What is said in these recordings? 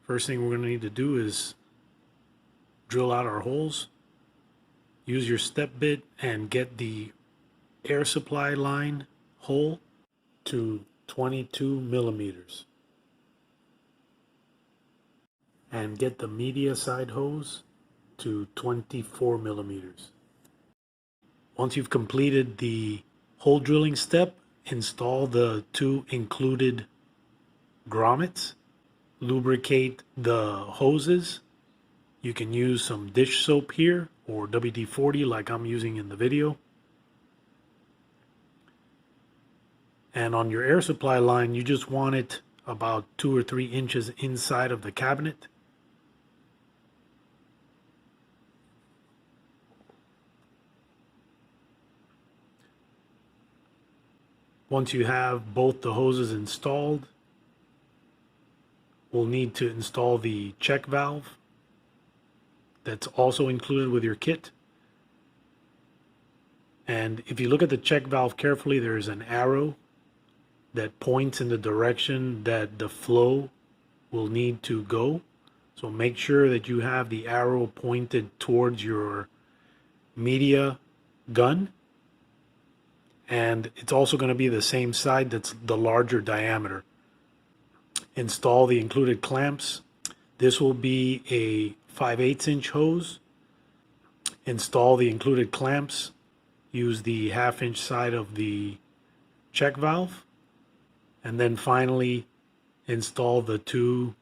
First thing we're going to need to do is drill out our holes. Use your step bit and get the air supply line hole to 22 millimeters. And get the media side hose to 24 millimeters. Once you've completed the hole drilling step, install the 2 included grommets. Lubricate the hoses. You can use some dish soap here or WD-40 like I'm using in the video. And on your air supply line, you just want it about 2 or 3 inches inside of the cabinet. Once you have both the hoses installed, we'll need to install the check valve that's also included with your kit. And if you look at the check valve carefully, there's an arrow that points in the direction that the flow will need to go. So make sure that you have the arrow pointed towards your media gun. And it's also going to be the same side that's the larger diameter. Install the included clamps. This will be a 5/8 inch hose. Install the included clamps. Use the 1/2 inch side of the check valve. And then finally install the 2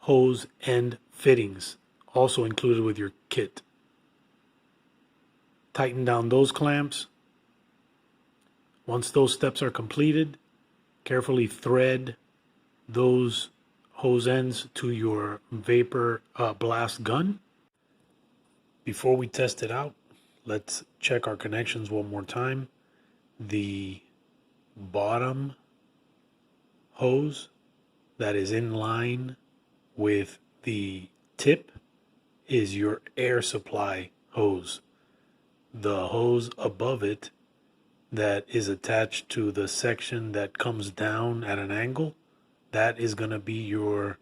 hose end fittings, also included with your kit. Tighten down those clamps. Once those steps are completed, carefully thread those hose ends to your vapor blast gun. Before we test it out, let's check our connections one more time. The bottom hose that is in line with the tip is your air supply hose. The hose above it that is attached to the section that comes down at an angle, that is going to be your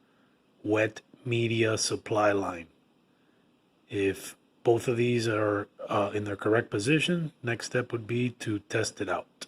wet media supply line. If both of these are in their correct position, next step would be to test it out.